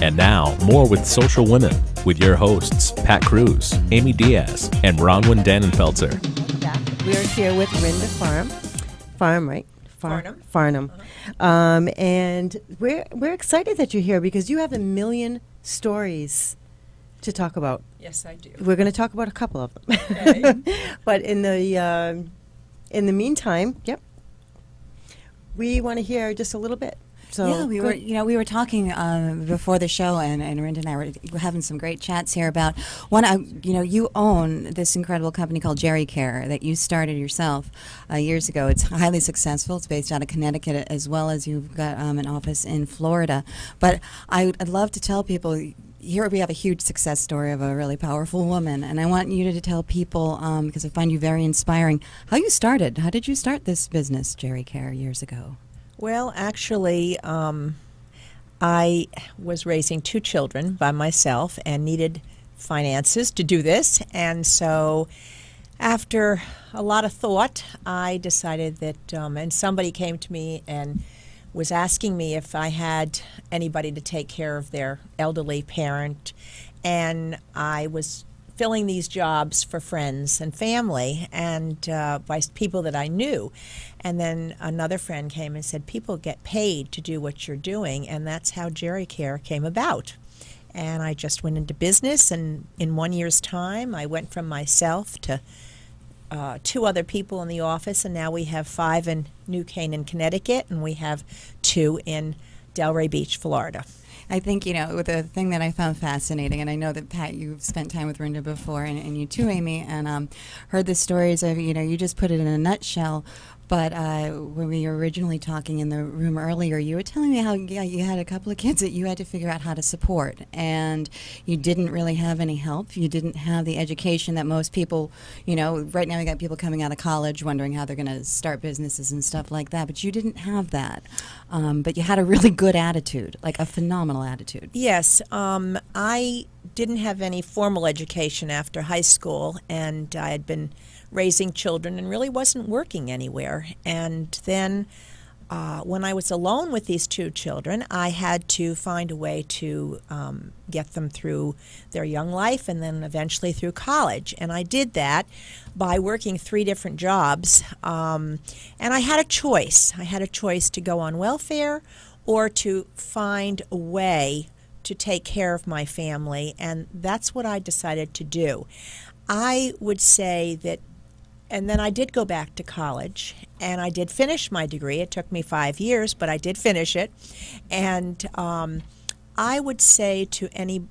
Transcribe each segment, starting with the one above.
And now, more with Social Women with your hosts, Pat Cruz, Amy Diaz, and Bronwyn Dannenfelser. We are here with Rinda Farnham. And we're excited that you're here because you have a million stories to talk about. Yes, I do. We're going to talk about a couple of them. Okay. But in the meantime, we want to hear just a little bit. So yeah, we were talking before the show, and Rinda and I were having some great chats here about you own this incredible company called Jerry Care that you started yourself years ago. It's highly successful. It's based out of Connecticut, as well as you've got an office in Florida. But I'd love to tell people, here we have a huge success story of a really powerful woman, and I want you to tell people, because I find you very inspiring, how you started. How did you start this business, Jerry Care, years ago? Well, actually, I was raising 2 children by myself and needed finances to do this. And so after a lot of thought, I decided that, and somebody came to me and was asking me if I had anybody to take care of their elderly parent. And I was filling these jobs for friends and family and by people that I knew. And then another friend came and said, people get paid to do what you're doing, and that's how Jerry Care came about. And I just went into business, and in 1 year's time, I went from myself to 2 other people in the office, and now we have 5 in New Canaan, Connecticut, and we have 2 in Delray Beach, Florida. I think, the thing that I found fascinating, and I know that, Pat, you've spent time with Rinda before, and you too, Amy, and heard the stories of, you just put it in a nutshell. But when we were originally talking in the room earlier, you were telling me how you had a couple of kids that you had to figure out how to support, and you didn't really have any help. You didn't have the education that most people, right now we got people coming out of college wondering how they're going to start businesses and stuff like that, but you didn't have that. But you had a really good attitude, like a phenomenal attitude. Yes. I didn't have any formal education after high school, and I had been raising children and really wasn't working anywhere. And then when I was alone with these 2 children, I had to find a way to get them through their young life and then eventually through college. And I did that by working 3 different jobs. And I had a choice. I had a choice to go on welfare or to find a way to take care of my family. And that's what I decided to do. I would say that. And then I did go back to college, and I did finish my degree. It took me 5 years, but I did finish it. And I would say to any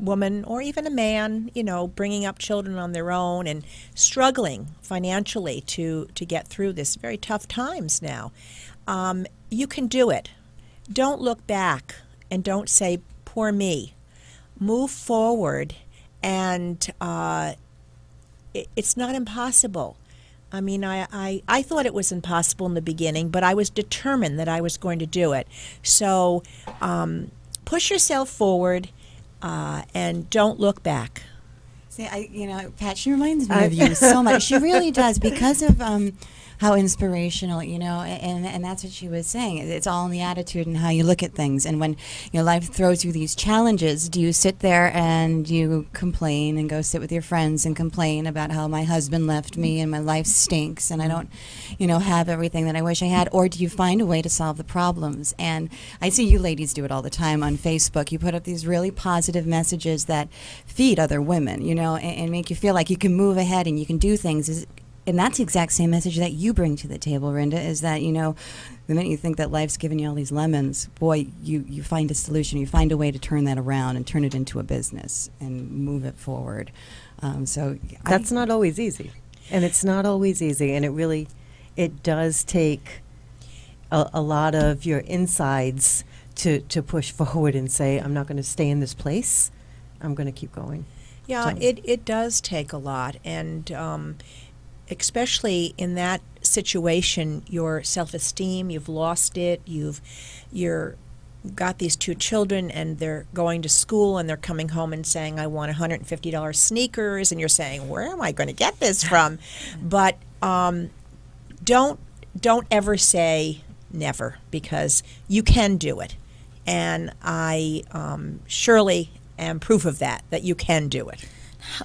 woman or even a man, bringing up children on their own and struggling financially to get through this very tough times now, you can do it. Don't look back and don't say, poor me. Move forward, and it's not impossible. I mean, I thought it was impossible in the beginning, but I was determined that I was going to do it. So push yourself forward and don't look back. See, Pat, she reminds me of you so much. She really does, because of how inspirational, and that's what she was saying. It's all in the attitude and how you look at things. And when life throws you these challenges, do you sit there and you complain and go sit with your friends and complain about how my husband left me and my life stinks and I don't, have everything that I wish I had? Or do you find a way to solve the problems? And I see you ladies do it all the time on Facebook. You put up these really positive messages that feed other women, and make you feel like you can move ahead and you can do things. And that's the exact same message that you bring to the table, Rinda, is that, the minute you think that life's given you all these lemons, boy, you find a solution. You find a way to turn that around and turn it into a business and move it forward. That's not always easy. And it's not always easy. And it does take a lot of your insides to push forward and say, I'm not going to stay in this place. I'm going to keep going. Yeah, it does take a lot. And especially in that situation, your self-esteem, you've lost it, you're got these 2 children and they're going to school and they're coming home and saying, I want $150 sneakers, and you're saying, where am I going to get this from? But don't ever say never, because you can do it. and I surely am proof of that you can do it.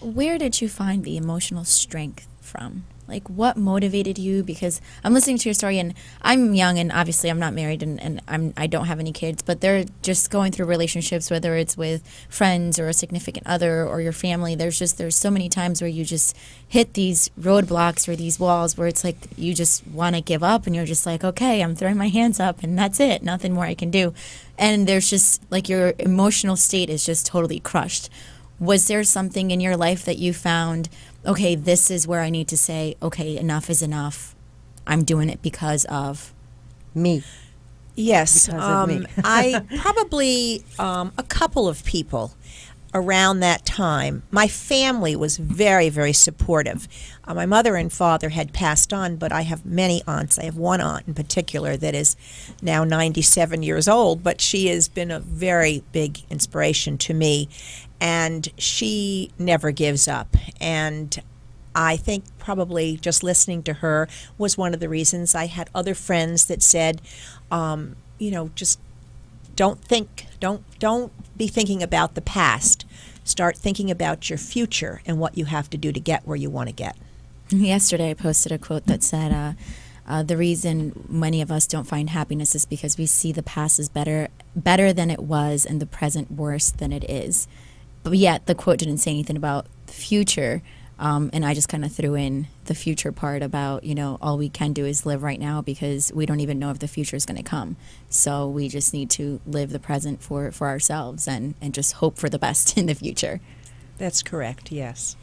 Where did you find the emotional strength from? Like, what motivated you? Because I'm listening to your story, and I'm young, and obviously I'm not married, and I don't have any kids, but they're just going through relationships, whether it's with friends or a significant other or your family. There's so many times where you just hit these roadblocks or these walls where it's like you just want to give up, and you're just like, okay, I'm throwing my hands up, and that's it. Nothing more I can do. And there's just, like, your emotional state is just totally crushed. Was there something in your life that you found, okay, this is where I need to say, okay, enough is enough. I'm doing it because of me? Yes. Because of me. I probably a couple of people around that time. My family was very, very supportive. My mother and father had passed on, but I have many aunts. I have one aunt in particular that is now 97 years old, but she has been a very big inspiration to me, and she never gives up. And I think probably just listening to her was one of the reasons. I had other friends that said, just don't be thinking about the past. Start thinking about your future and what you have to do to get where you want to get. Yesterday I posted a quote that said, the reason many of us don't find happiness is because we see the past as better than it was and the present worse than it is. But yet the quote didn't say anything about the future. And I just kind of threw in the future part about, all we can do is live right now because we don't even know if the future is going to come. So we just need to live the present for ourselves and just hope for the best in the future. That's correct, yes.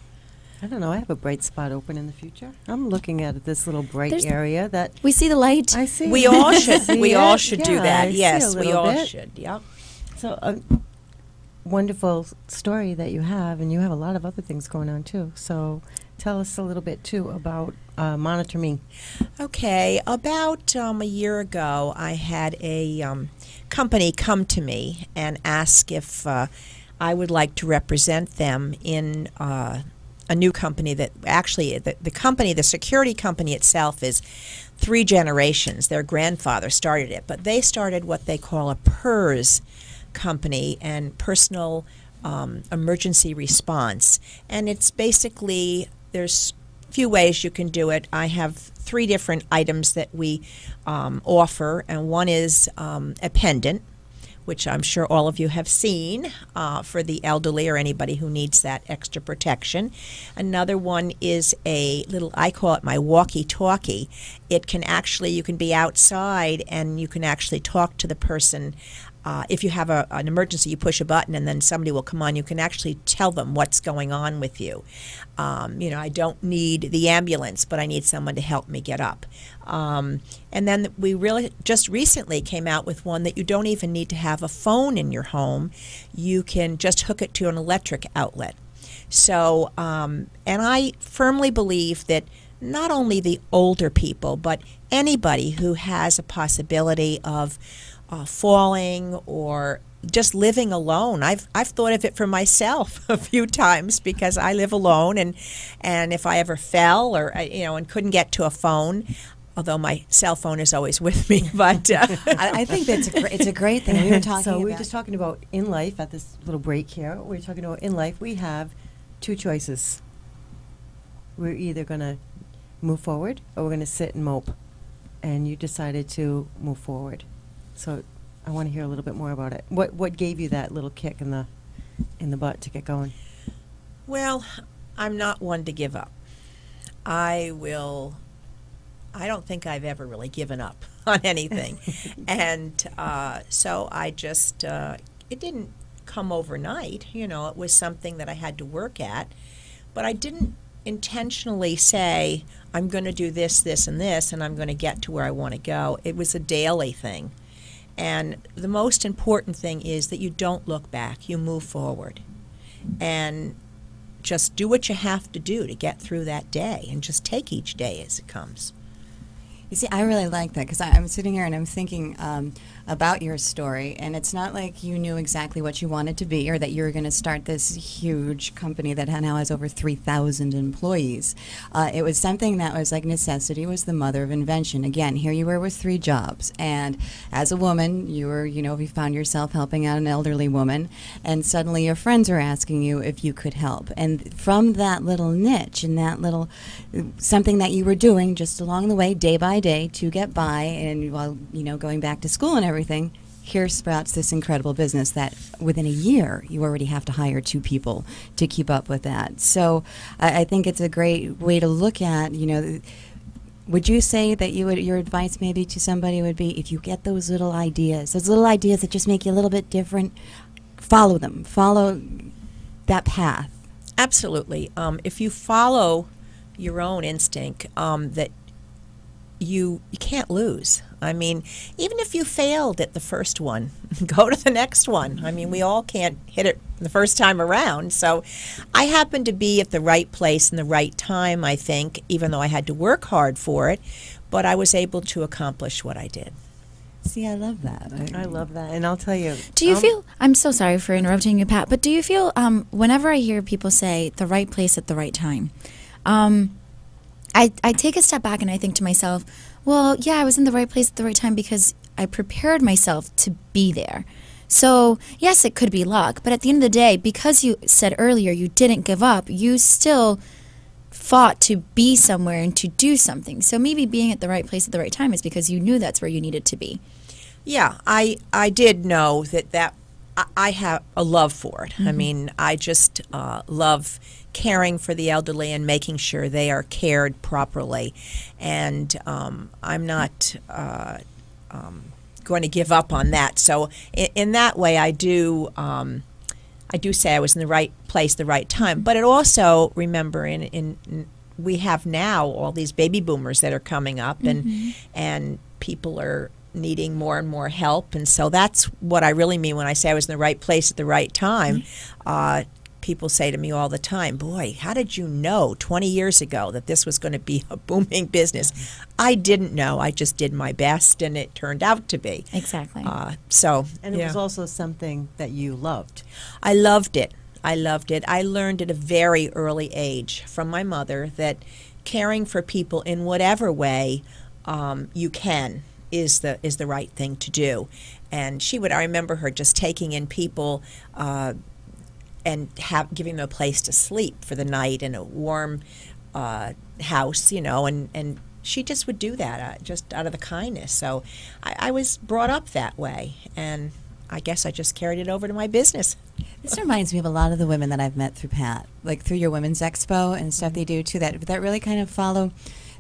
I don't know. I have a bright spot open in the future. I'm looking at this little bright area that we see the light. I see. We all should. We all should do that. I Yes, see a we little all bit. should. Yep. So wonderful story that you have, and you have a lot of other things going on too. So tell us a little bit too about Monitor Me. Okay, about a year ago, I had a company come to me and ask if I would like to represent them in a new company that actually the security company itself is 3 generations. Their grandfather started it, but they started what they call a PERS company, and personal emergency response. And it's basically, there's a few ways you can do it. I have 3 different items that we offer, and one is a pendant, which I'm sure all of you have seen for the elderly or anybody who needs that extra protection. Another one is a little, I call it my walkie-talkie. It can actually, you can be outside and you can actually talk to the person. If you have an emergency, you push a button and then somebody will come on. You can actually tell them what's going on with you. I don't need the ambulance, but I need someone to help me get up. And then we really just recently came out with one that you don't even need to have a phone in your home. You can just hook it to an electric outlet. So, and I firmly believe that not only the older people, but anybody who has a possibility of falling or just living alone. I've thought of it for myself a few times because I live alone, and if I ever fell or and couldn't get to a phone, although my cell phone is always with me, but I think that's it's a great thing. We were talking So about. we're just talking about in life at this little break here. We're talking about in life we have 2 choices. We're either going to move forward or we're going to sit and mope. And you decided to move forward. So I want to hear a little bit more about it. What gave you that little kick in the butt to get going? Well, I'm not one to give up. I don't think I've ever really given up on anything. And so I just, it didn't come overnight. It was something that I had to work at. But I didn't intentionally say, I'm going to do this, this, and this, and I'm going to get to where I want to go. It was a daily thing. And the most important thing is that you don't look back. You move forward. And just do what you have to do to get through that day, and just take each day as it comes. You see, I really like that because I'm sitting here and I'm thinking about your story, and it's not like you knew exactly what you wanted to be or that you were going to start this huge company that now has over 3,000 employees. It was something that was like necessity was the mother of invention. Again, here you were with 3 jobs, and as a woman, you found yourself helping out an elderly woman, and suddenly your friends are asking you if you could help. And from that little niche and that little something that you were doing just along the way, day by day, to get by, and while going back to school and everything, here sprouts this incredible business that within a year you already have to hire 2 people to keep up with that. So I think it's a great way to look at, would you say that your advice maybe to somebody would be, if you get those little ideas that just make you a little bit different, follow them, follow that path? Absolutely. If you follow your own instinct, that you can't lose. I mean, even if you failed at the first one, go to the next one. I mean, we all can't hit it the first time around. So I happened to be at the right place in the right time, I think, even though I had to work hard for it, but I was able to accomplish what I did. See, I love that. I love that. And I'll tell you. Do you feel, I'm so sorry for interrupting you, Pat, but do you feel, whenever I hear people say the right place at the right time, I take a step back and I think to myself, well, yeah, I was in the right place at the right time because I prepared myself to be there. So, yes, it could be luck, but at the end of the day, because you said earlier you didn't give up, you still fought to be somewhere and to do something. So maybe being at the right place at the right time is because you knew that's where you needed to be. Yeah, I did know that I have a love for it. I mean, I just love caring for the elderly and making sure they are cared properly. And I'm not going to give up on that. So in that way, I do say I was in the right place, the right time. But it also, remember, we have now all these baby boomers that are coming up, and people are needing more and more help. And so that's what I really mean when I say I was in the right place at the right time. People say to me all the time, boy, how did you know 20 years ago that this was going to be a booming business? I didn't know. I just did my best, and it turned out to be. Exactly. And it was also something that you loved. I loved it. I loved it. I learned at a very early age from my mother that caring for people in whatever way you can is the right thing to do. And I remember her just taking in people and giving them a place to sleep for the night in a warm house, and she just would do that just out of the kindness. So I was brought up that way, and I guess I just carried it over to my business. This reminds me of a lot of the women that I've met through Pat, like through your Women's Expo and stuff they do too, that really kind of follow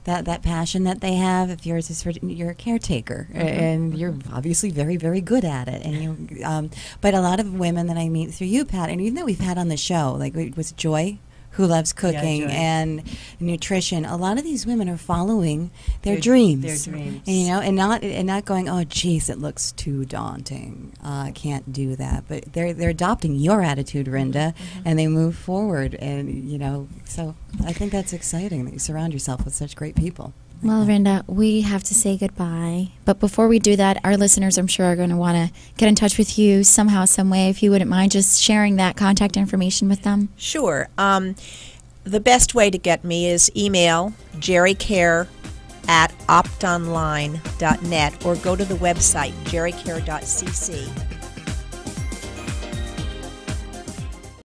that passion that they have. If yours is you're a caretaker, and you're obviously very, very good at it. And but a lot of women that I meet through you, Pat, and even that we've had on the show, like it was Joy, who loves cooking and nutrition. A lot of these women are following their dreams. Their dreams. And not going, oh, geez, it looks too daunting. I can't do that. But they're adopting your attitude, Rinda, and they move forward. And so I think that's exciting that you surround yourself with such great people. Well, Rinda, we have to say goodbye. But before we do that, our listeners, I'm sure, are going to want to get in touch with you somehow, some way. If you wouldn't mind just sharing that contact information with them. Sure. The best way to get me is email jerrycare@optonline.net or go to the website jerrycare.cc.